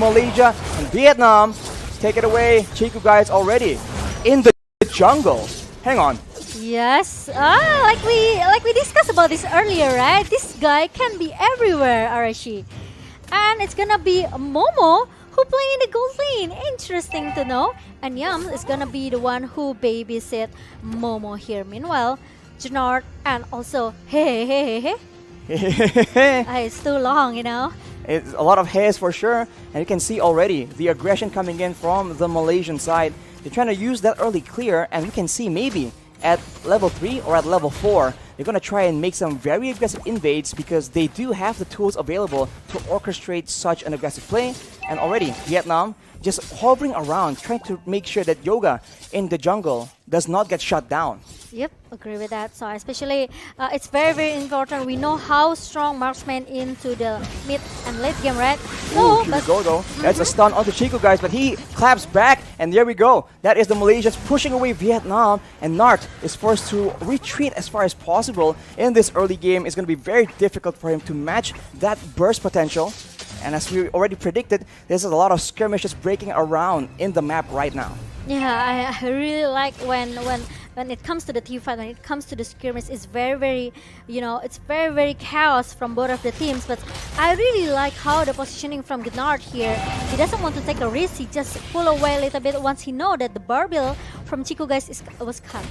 Malaysia and Vietnam. Take it away, Chiku guys already in the jungle. Hang on. Yes, like we discussed about this earlier, right? This guy can be everywhere, Arashi. And it's gonna be Momo who play in the gold lane. Interesting to know. And Yum is gonna be the one who babysit Momo here. Meanwhile, Janard and also it's too long, you know. It's a lot of hairs for sure, and you can see already the aggression coming in from the Malaysian side. They're trying to use that early clear, and we can see maybe at level 3 or at level 4, they're going to try and make some very aggressive invades because they do have the tools available to orchestrate such an aggressive play. And already, Vietnam just hovering around, trying to make sure that Yoga in the jungle does not get shut down. Yep, agree with that. So especially, it's very, very important. We know how strong marksman into the mid and late game, right? No, here we go though. That's a stun onto Chico, guys, but he claps back, and there we go. That is the Malaysians pushing away Vietnam, and Nart is forced to retreat as far as possible in this early game. It's going to be very difficult for him to match that burst potential. And as we already predicted, there's a lot of skirmishes breaking around in the map right now. Yeah, I really like when it comes to the team fight, when it comes to the skirmish, it's very, very, you know, it's very, very chaos from both of the teams. But I really like how the positioning from Gnard here. He doesn't want to take a risk. He just pull away a little bit once he know that the barbell from Chico guys was cut.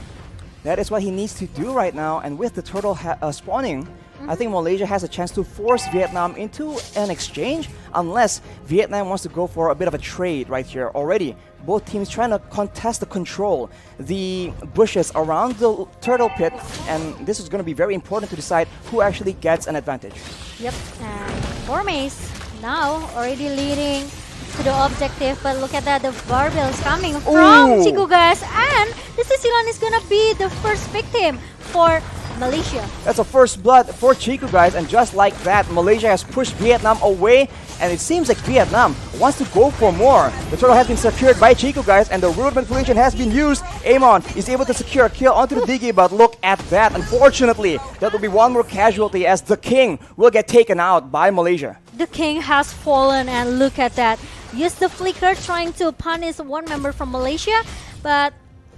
That is what he needs to do right now. And with the turtle spawning, I think Malaysia has a chance to force Vietnam into an exchange unless Vietnam wants to go for a bit of a trade right here already. Both teams trying to contest the control, the bushes around the turtle pit, and this is going to be very important to decide who actually gets an advantage. Yep, and Formace now already leading to the objective, but look at that, the barbell is coming from Chico guys, and the Sicilian is going to be the first victim for Malaysia. That's a first blood for Chico guys, and just like that, Malaysia has pushed Vietnam away, and it seems like Vietnam wants to go for more. The turtle has been secured by Chico guys, and the root manipulation has been used. Amon is able to secure a kill onto the Diggy, but look at that. Unfortunately, that will be one more casualty as the King will get taken out by Malaysia. The King has fallen, and look at that. Use the flicker trying to punish one member from Malaysia, but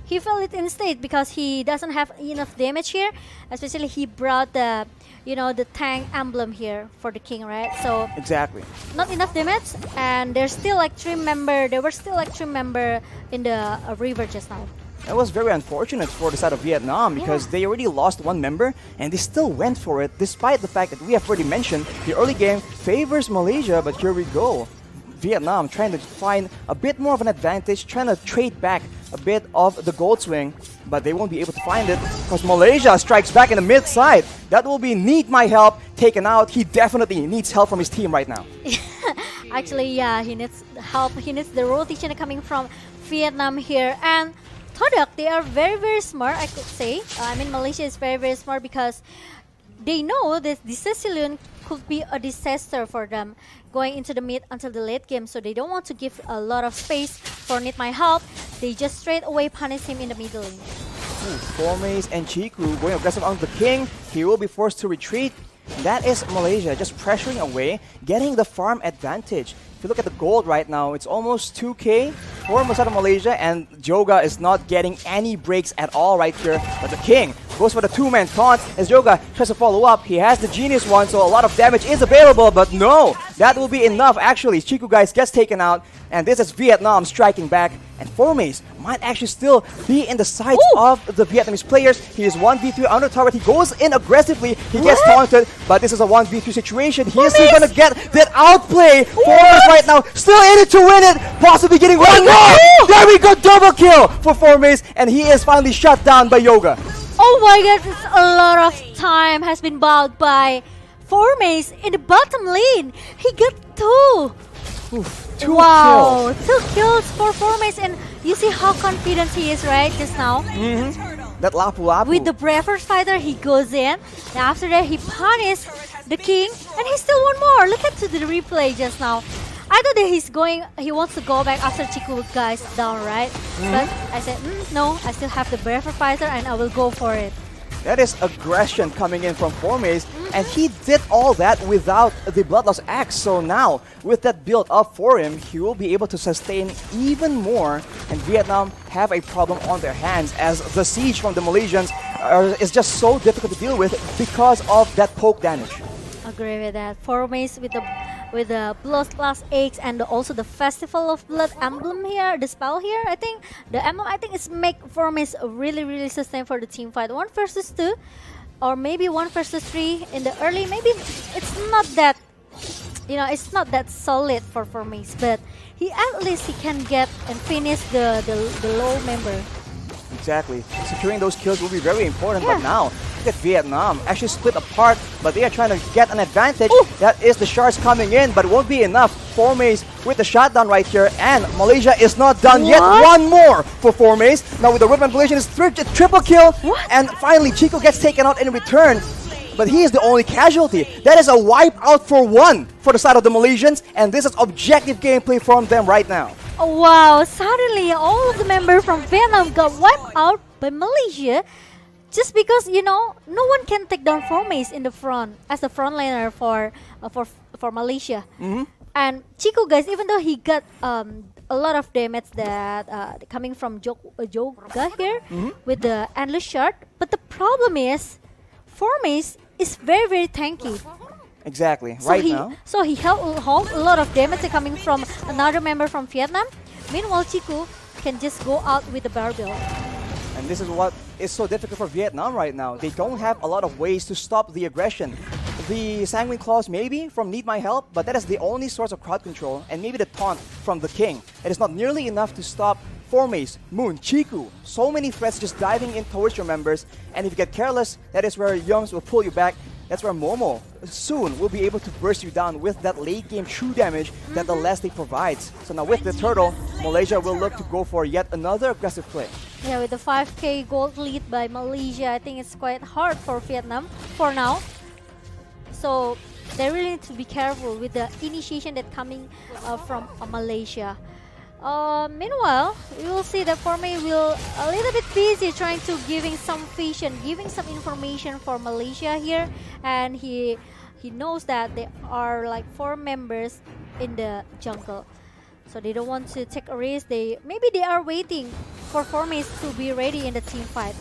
he fell it instead because he doesn't have enough damage here. Especially he brought the, you know, the tank emblem here for the King, right? So exactly, not enough damage, and there's still like 3 member. There were still like 3 member in the river just now. That was very unfortunate for the side of Vietnam because they already lost 1 member and they still went for it despite the fact that we have already mentioned the early game favors Malaysia. But here we go. Vietnam trying to find a bit more of an advantage, trying to trade back a bit of the gold swing, but they won't be able to find it because Malaysia strikes back in the mid side. That will be Need My Help taken out. He definitely needs help from his team right now. Actually, yeah, he needs help. He needs the rotation coming from Vietnam here. And Todak, they are very, very smart, I could say. I mean, Malaysia is very, very smart because they know that the Sicilian could be a disaster for them going into the mid until the late game. So they don't want to give a lot of space for Need My Help. They just straight away punish him in the middle lane. Formace and Chiku going aggressive on the King. He will be forced to retreat. That is Malaysia just pressuring away, getting the farm advantage. If you look at the gold right now, it's almost 2k for Masada Malaysia, and Joga is not getting any breaks at all right here. But the King goes for the 2-man taunt as Joga tries to follow up. He has the genius one, so a lot of damage is available, but no, that will be enough actually. Chiku guys gets taken out, and this is Vietnam striking back, and Formace might actually still be in the sights of the Vietnamese players. He is 1v3 under turret. He goes in aggressively. He gets taunted, but this is a 1v3 situation. He is still going to get that outplay. Formace right now still in it to win it, possibly getting one more. There we go, double kill for Formace, and he is finally shut down by Yoga. Oh my god, a lot of time has been bought by Formace in the bottom lane. He got 2. Two wow, kills. 2 kills for Formace, and you see how confident he is, right, just now? That Lapu Lapu. With the Braver Fighter, he goes in. And after that, he punished the King, and he still won more. Look at the replay just now. I thought that he wants to go back after Chiku guys down, right? But I said, no, I still have the Braver Fighter, and I will go for it. That is aggression coming in from Formace, and he did all that without the Bloodlust Axe. So now, with that build up for him, he will be able to sustain even more, and Vietnam have a problem on their hands as the siege from the Malaysians is just so difficult to deal with because of that poke damage. Agree with that. Formace with the Bloodlust Axe and also the Festival of Blood emblem here, the spell here. I think the emblem is make Formace really sustain for the team fight. 1 versus 2, or maybe 1 versus 3 in the early. Maybe it's not that, it's not that solid for Formace, but at least he can get and finish the low member. Exactly. Securing those kills will be very important, but now, look at Vietnam. Actually split apart, but they are trying to get an advantage. Ooh. That is the shards coming in, but it won't be enough. Formace with the shotdown right here, and Malaysia is not done yet. One more for Formace. Now with the root manipulation, it's triple kill, and finally Chico gets taken out in return. But he is the only casualty. That is a wipe out for 1 for the side of the Malaysians, and this is objective gameplay from them right now. Oh, wow, suddenly all of the members from Vietnam got wiped out by Malaysia just because, no one can take down Formace in the front as a frontliner for Malaysia. And Chico, guys, even though he got a lot of damage that coming from Joga here with the Endless Shard, but the problem is Formace is very tanky. Exactly. So he held a lot of damage coming from another member from Vietnam. Meanwhile, Chico can just go out with the barbell. And this is what is so difficult for Vietnam right now. They don't have a lot of ways to stop the aggression. The Sanguine Claws maybe from Need My Help, but that is the only source of crowd control, and maybe the taunt from the King. It is not nearly enough to stop Formace, Moon, Chiku. So many threats just diving in towards your members, and if you get careless, that is where Yums will pull you back. That's where Momo soon will be able to burst you down with that late game true damage that the last league provides. So now with the turtle, Malaysia will look to go for yet another aggressive play. Yeah, with the 5k gold lead by Malaysia, I think it's quite hard for Vietnam for now. So they really need to be careful with the initiation that coming from Malaysia. Meanwhile, we will see that Formace will a little bit busy trying to giving some vision, giving some information for Malaysia here, and he knows that there are like 4 members in the jungle, so they don't want to take a risk. Maybe they are waiting for Formace to be ready in the team fight.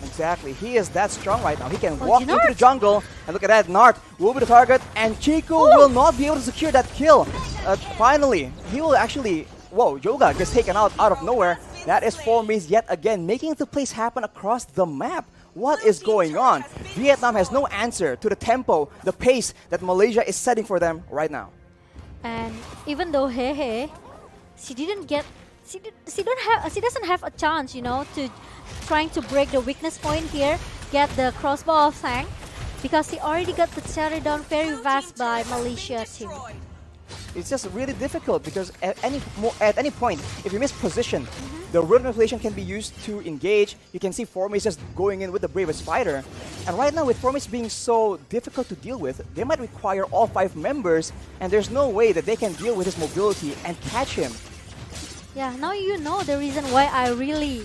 Exactly, he is that strong right now. He can walk into the jungle, and look at that, Nart will be the target, and Chico will not be able to secure that kill. Finally, he will actually. Whoa, Yoga gets taken out of nowhere. That is Formace yet again, making the plays happen across the map. What is going on? Vietnam has no answer to the tempo, the pace that Malaysia is setting for them right now. And even though Hehe, she doesn't have a chance, to trying to break the weakness point here, get the crossbow of Sang, because he already got the cherry down very fast by Malaysia team. It's just really difficult because at any point, if you miss position, the root manipulation can be used to engage. You can see Formace just going in with the bravest fighter. And right now, with Formace being so difficult to deal with, they might require all 5 members, and there's no way that they can deal with his mobility and catch him. Yeah, now you know the reason why I really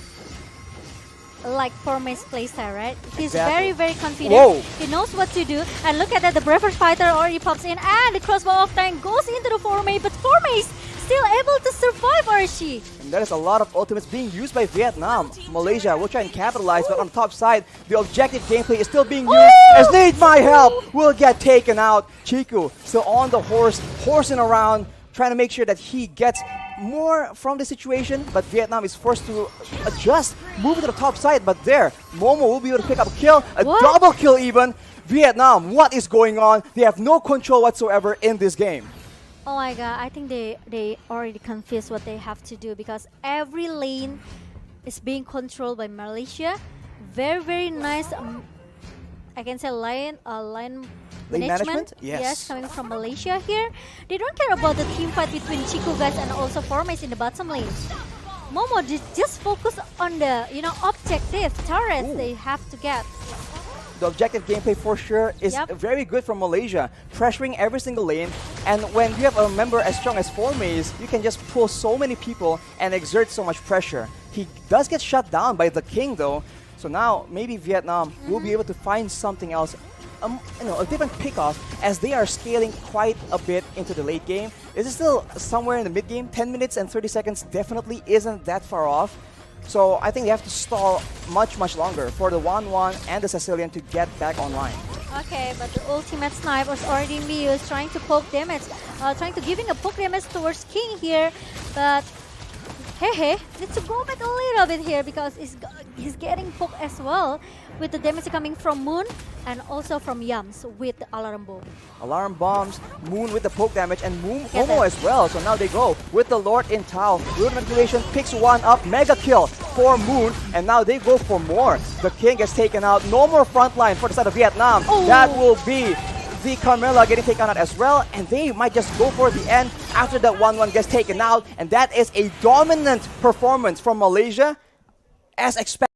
like Formace playstyle, right? He's very confident. Whoa. He knows what to do. And look at that, the bravest fighter already pops in, and the crossbow of Tang goes into the Formace, but Formace still able to survive, Archie. And there is a lot of ultimates being used by Vietnam. Malaysia will try and capitalize, but on the top side, the objective gameplay is still being used. As Need My Help will get taken out. Chiku still on the horse, horsing around, trying to make sure that he gets more from the situation, but Vietnam is forced to adjust, move to the top side, but there, Momo will be able to pick up a kill, a double kill even. Vietnam, what is going on? They have no control whatsoever in this game. Oh my god, I think they already confused what they have to do, because every lane is being controlled by Malaysia. Very nice, I can say line management. Yes, coming from Malaysia here. They don't care about the team fight between Chiku guys and also Formace in the bottom lane. Momo just focus on the objective turrets they have to get. The objective gameplay for sure is very good from Malaysia, pressuring every single lane. And when you have a member as strong as Formace, you can just pull so many people and exert so much pressure. He does get shut down by the King though, so So now maybe Vietnam will be able to find something else, a different pickoff as they are scaling quite a bit into the late game. Is it still somewhere in the mid game? 10 minutes and 30 seconds definitely isn't that far off. So I think they have to stall much longer for the 1-1 and the Sicilian to get back online. Okay, but the ultimate snipe was already in use, trying to poke damage, trying to giving a poke damage towards King here, but Hehe needs to go back a little bit here because he's getting poked as well with the damage coming from Moon and also from Yams with the alarm bomb. Alarm bombs, Moon with the poke damage, and Momo as well. So now they go with the Lord in Tau. Root Manipulation picks one up, mega kill for Moon, and now they go for more. The King gets taken out. No more frontline for the side of Vietnam. Oh. That will be the Carmilla getting taken out as well, and they might just go for the end after that 1-1 gets taken out, and that is a dominant performance from Malaysia as expected.